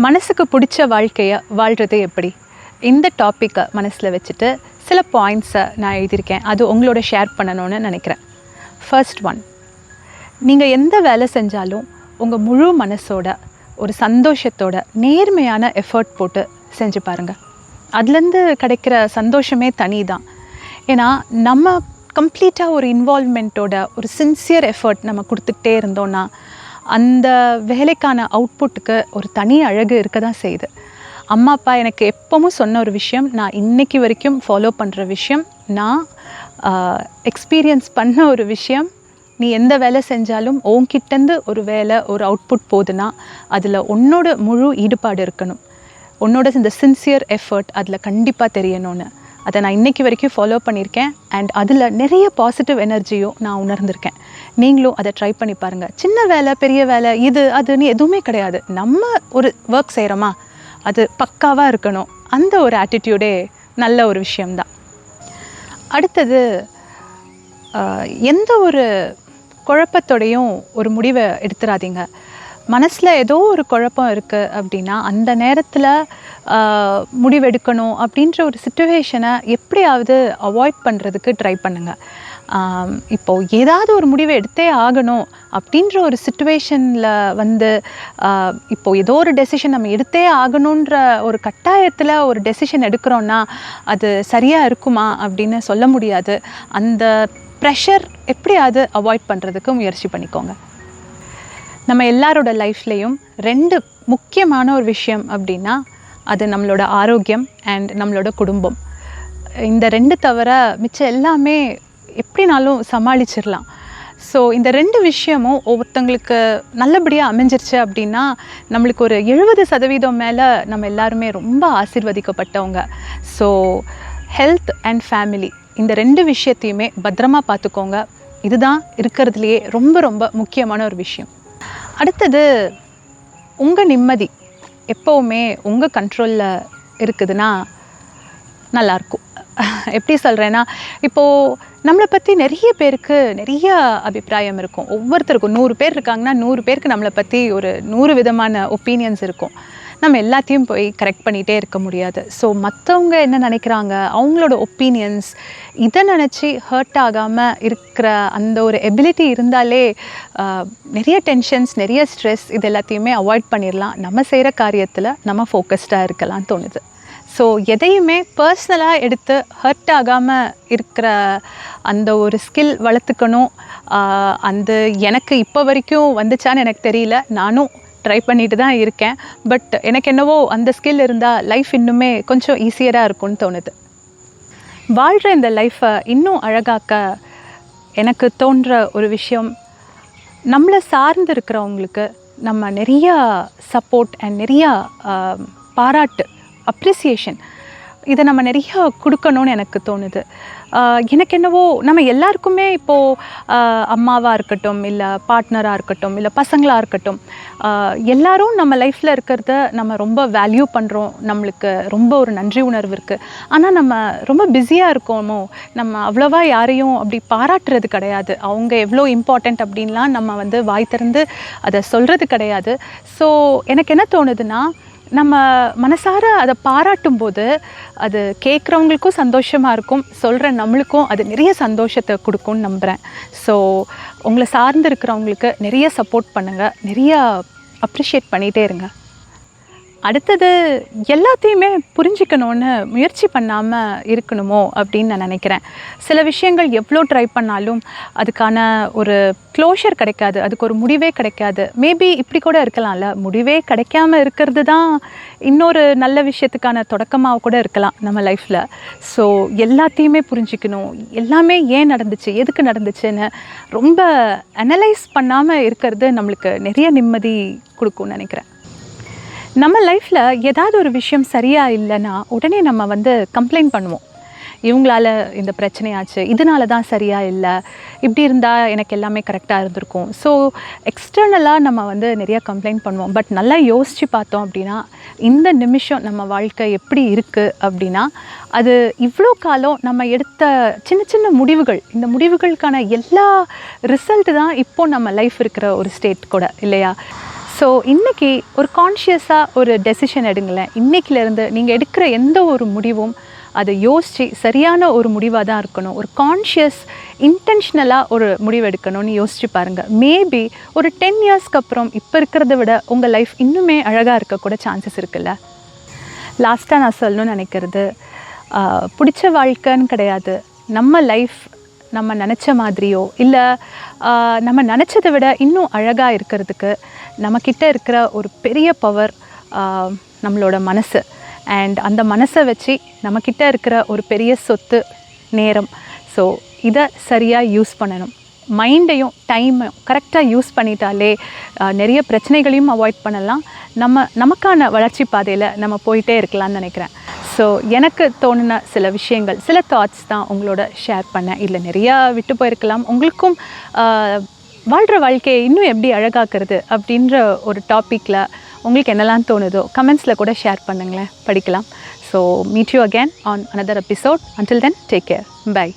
மனசுக்கு பிடிச்ச வாழ்க்கையை வாழ்கிறது எப்படி? இந்த டாப்பிக்கை மனசில் வச்சுட்டு சில பாயிண்ட்ஸை நான் எழுதியிருக்கேன். அது உங்களோட ஷேர் பண்ணணும்னு நினைக்கிறேன். ஃபர்ஸ்ட் ஒன், நீங்கள் எந்த வேலை செஞ்சாலும் உங்கள் முழு மனசோட ஒரு சந்தோஷத்தோட நேர்மையான எஃபர்ட் போட்டு செஞ்சு பாருங்கள். அதுலேருந்து கிடைக்கிற சந்தோஷமே தனி தான். ஏன்னா நம்ம கம்ப்ளீட்டாக ஒரு இன்வால்வ்மெண்ட்டோட ஒரு சின்சியர் எஃபர்ட் நம்ம கொடுத்துக்கிட்டே இருந்தோன்னா அந்த வேலைக்கான அவுட்புட்டுக்கு ஒரு தனி அழகு இருக்க தான் செய்யுது. அம்மா அப்பா எனக்கு எப்பவும் சொன்ன ஒரு விஷயம், நான் இன்றைக்கி வரைக்கும் ஃபாலோ பண்ணுற விஷயம், நான் எக்ஸ்பீரியன்ஸ் பண்ண ஒரு விஷயம், நீ எந்த வேலை செஞ்சாலும் உன்கிட்டேருந்து ஒரு வேலை ஒரு அவுட்புட் போகுதுன்னா அதில் உன்னோட முழு ஈடுபாடு இருக்கணும், உன்னோட இந்த சின்சியர் எஃபர்ட் அதில் கண்டிப்பாக தெரியணும்னு. அதை நான் இன்றைக்கி வரைக்கும் ஃபாலோ பண்ணியிருக்கேன். அண்ட் அதில் நிறைய பாசிட்டிவ் எனர்ஜியும் நான் உணர்ந்திருக்கேன். நீங்களும் அதை ட்ரை பண்ணி பாருங்கள். சின்ன வேலை பெரிய வேலை இது அதுன்னு எதுவுமே கிடையாது. நம்ம ஒரு ஒர்க் செய்கிறோமா அது பக்காவாக இருக்கணும். அந்த ஒரு ஆட்டிடியூடே நல்ல ஒரு விஷயம்தான். அடுத்தது, எந்த ஒரு குழப்பத்தோடையும் ஒரு முடிவை எடுத்துடாதீங்க. மனசில் ஏதோ ஒரு குழப்பம் இருக்குது அப்படின்னா அந்த நேரத்தில் முடிவெடுக்கணும் அப்படின்ற ஒரு சிச்சுவேஷனை எப்படியாவது அவாய்ட் பண்ணுறதுக்கு ட்ரை பண்ணுங்கள். இப்போது ஏதாவது ஒரு முடிவை எடுத்தே ஆகணும் அப்படின்ற ஒரு சிச்சுவேஷனில் இப்போது ஏதோ ஒரு டெசிஷன் நம்ம எடுத்தே ஆகணுன்ற ஒரு கட்டாயத்தில் ஒரு டெசிஷன் எடுக்கிறோன்னா அது சரியாக இருக்குமா அப்படின்னு சொல்ல முடியாது. அந்த ப்ரெஷர் எப்படியாவது அவாய்ட் பண்ணுறதுக்கு முயற்சி பண்ணிக்கோங்க. நம்ம எல்லாரோட லைஃப்லேயும் ரெண்டு முக்கியமான ஒரு விஷயம் அப்படின்னா அது நம்மளோட ஆரோக்கியம் அண்ட் நம்மளோட குடும்பம். இந்த ரெண்டு தவிர மிச்சம் எல்லாமே எப்படினாலும் சமாளிச்சிடலாம். ஸோ இந்த ரெண்டு விஷயமும் ஒவ்வொருத்தங்களுக்கு நல்லபடியாக அமைஞ்சிருச்சு அப்படின்னா நம்மளுக்கு ஒரு 70% மேலே நம்ம எல்லாருமே ரொம்ப ஆசீர்வதிக்கப்பட்டவங்க. ஸோ ஹெல்த் அண்ட் ஃபேமிலி இந்த ரெண்டு விஷயத்தையுமே பத்திரமா பார்த்துக்கோங்க. இதுதான் இருக்கிறதுலையே ரொம்ப ரொம்ப முக்கியமான ஒரு விஷயம். அடுத்தது, உங்கள் நிம்மதி எப்போவுமே உங்கள் கண்ட்ரோலில் இருக்குதுன்னா நல்லாயிருக்கும். எப்படி சொல்கிறேன்னா, இப்போது நம்மளை பற்றி நிறைய பேருக்கு நிறைய அபிப்பிராயம் இருக்கும். ஒவ்வொருத்தருக்கும் 100 பேர் இருக்காங்கன்னா 100 பேருக்கு நம்மளை பற்றி ஒரு 100 விதமான ஒப்பீனியன்ஸ் இருக்கும். நம்ம எல்லாத்தையும் போய் கரெக்ட் பண்ணிகிட்டே இருக்க முடியாது. ஸோ மற்றவங்க என்ன நினைக்கிறாங்க, அவங்களோட ஒப்பீனியன்ஸ், இதை நினச்சி ஹர்ட் ஆகாமல் இருக்கிற அந்த ஒரு எபிலிட்டி இருந்தாலே நிறைய டென்ஷன்ஸ் நிறைய ஸ்ட்ரெஸ் இது எல்லாத்தையுமே அவாய்ட் பண்ணிடலாம். நம்ம செய்கிற காரியத்தில் நம்ம ஃபோக்கஸ்டாக இருக்கலாம்னு தோணுது. ஸோ எதையுமே பர்சனலாக எடுத்து ஹர்ட் ஆகாமல் இருக்கிற அந்த ஒரு ஸ்கில் வளர்த்துக்கணும். அந்த எனக்கு இப்போ வரைக்கும் வந்துச்சான்னு எனக்கு தெரியல, நானும் ட்ரை பண்ணிட்டு தான் இருக்கேன். பட் எனக்கு என்னவோ அந்த ஸ்கில் இருந்தால் லைஃப் இன்னுமே கொஞ்சம் ஈஸியராக இருக்கும்னு தோணுது. வாழ்கிற இந்த லைஃப்பை இன்னும் அழகாக்க எனக்கு தோன்ற ஒரு விஷயம், நம்மளை சார்ந்து இருக்கிறவங்களுக்கு நம்ம நிறையா சப்போர்ட் அண்ட் நிறையா பாராட்டு, அப்ரிசியேஷன் இதை நம்ம நிறையா கொடுக்கணும்னு எனக்கு தோணுது. எனக்கு என்னவோ நம்ம எல்லாருக்குமே இப்போது அம்மாவாக இருக்கட்டும், இல்லை பார்ட்னராக இருக்கட்டும், இல்லை பசங்களாக இருக்கட்டும், எல்லாரும் நம்ம லைஃப்பில் இருக்கிறத நம்ம ரொம்ப வேல்யூ பண்ணுறோம். நம்மளுக்கு ரொம்ப ஒரு நன்றி உணர்வு இருக்குது. ஆனால் நம்ம ரொம்ப பிஸியாக இருக்கோமோ, நம்ம அவ்வளோவா யாரையும் அப்படி பாராட்டுறது கிடையாது. அவங்க எவ்வளோ இம்பார்ட்டண்ட் அப்படின்லாம் நம்ம வாய் திறந்து அதை சொல்கிறது கிடையாது. ஸோ எனக்கு என்ன தோணுதுன்னா, நம்ம மனசார அதை பாராட்டும் போது அது கேட்குறவங்களுக்கும் சந்தோஷமாக இருக்கும், சொல்கிற நம்மளுக்கும் அது நிறைய சந்தோஷத்தை கொடுக்கும்னு நம்புகிறேன். ஸோ உங்களை சார்ந்து இருக்கிறவங்களுக்கு நிறைய சப்போர்ட் பண்ணுங்கள், நிறையா அப்ரிஷியேட் பண்ணிகிட்டே இருங்க. அடுத்தது, எல்லாத்தையுமே புரிஞ்சிக்கணும்னு முயற்சி பண்ணாமல் இருக்கணுமோ அப்படின்னு நான் நினைக்கிறேன். சில விஷயங்கள் எவ்வளோ ட்ரை பண்ணாலும் அதுக்கான ஒரு க்ளோஷர் கிடைக்காது, அதுக்கு ஒரு முடிவே கிடைக்காது. மேபி இப்படி கூட இருக்கலாம்ல, முடிவே கிடைக்காம இருக்கிறது தான் இன்னொரு நல்ல விஷயத்துக்கான தொடக்கமாக கூட இருக்கலாம் நம்ம லைஃப்பில். ஸோ எல்லாத்தையுமே புரிஞ்சிக்கணும், எல்லாமே ஏன் நடந்துச்சு எதுக்கு நடந்துச்சுன்னு ரொம்ப அனலைஸ் பண்ணாமல் இருக்கிறது நம்மளுக்கு நிறைய நிம்மதி கொடுக்கும்னு நினைக்கிறேன். நம்ம லைஃப்பில் ஏதாவது ஒரு விஷயம் சரியாக இல்லைன்னா உடனே நம்ம கம்ப்ளைண்ட் பண்ணுவோம். இவங்களால இந்த பிரச்சனையாச்சு, இதனால தான் சரியாக இல்லை, இப்படி இருந்தால் எனக்கு எல்லாமே கரெக்டாக இருந்திருக்கும். ஸோ எக்ஸ்டர்னலாக நம்ம நிறையா கம்ப்ளைண்ட் பண்ணுவோம். பட் நல்லா யோசித்து பார்த்தோம் அப்படின்னா இந்த நிமிஷம் நம்ம வாழ்க்கை எப்படி இருக்குது அப்படின்னா அது இவ்வளோ காலம் நம்ம எடுத்த சின்ன சின்ன முடிவுகள், இந்த முடிவுகளுக்கான எல்லா ரிசல்ட்டு தான் இப்போ நம்ம லைஃப் இருக்கிற ஒரு ஸ்டேட் கூட இல்லையா? ஸோ இன்றைக்கி ஒரு கான்ஷியஸாக ஒரு டெசிஷன் எடுங்களேன். இன்றைக்கிலேருந்து நீங்கள் எடுக்கிற எந்த ஒரு முடிவும் அதை யோசித்து சரியான ஒரு முடிவாக தான் இருக்கணும். ஒரு கான்ஷியஸ் இன்டென்ஷனலாக ஒரு முடிவு எடுக்கணும்னு யோசித்து பாருங்கள். மேபி ஒரு 10 இயர்ஸ்க்கு அப்புறம் இப்போ இருக்கிறத விட உங்கள் லைஃப் இன்னுமே அழகாக இருக்கக்கூட சான்சஸ் இருக்குல்ல. லாஸ்ட்டாக நான் சொல்லணும்னு நினைக்கிறது, பிடிச்ச வாழ்க்கைன்னு கிடையாது. நம்ம லைஃப் நம்ம நினச்ச மாதிரியோ இல்லை நம்ம நினச்சதை விட இன்னும் அழகாக இருக்கிறதுக்கு நம்மக்கிட்ட இருக்கிற ஒரு பெரிய பவர் நம்மளோட மனசு. அண்ட் அந்த மனசை வச்சு நம்மக்கிட்ட இருக்கிற ஒரு பெரிய சொத்து நேரம். ஸோ இதை சரியாக யூஸ் பண்ணணும். மைண்டையும் டைமையும் கரெக்டாக யூஸ் பண்ணிட்டாலே நிறைய பிரச்சனைகளையும் அவாய்ட் பண்ணலாம். நமக்கான வளர்ச்சி பாதையில் நம்ம போயிட்டே இருக்கலாம்னு நினைக்கிறேன். ஸோ எனக்கு தோணுன சில விஷயங்கள், சில தாட்ஸ் தான் உங்களோட ஷேர் பண்ணேன். இதில் நிறையா விட்டு போயிருக்கலாம். உங்களுக்கும் வாழ்கிற வாழ்க்கையை இன்னும் எப்படி அழகாக்குறது அப்படின்ற ஒரு டாப்பிக்கில் உங்களுக்கு என்னெல்லாம் தோணுதோ கமெண்ட்ஸில் கூட ஷேர் பண்ணுங்களேன், படிக்கலாம். So meet you again on another episode. Until then, take care. Bye.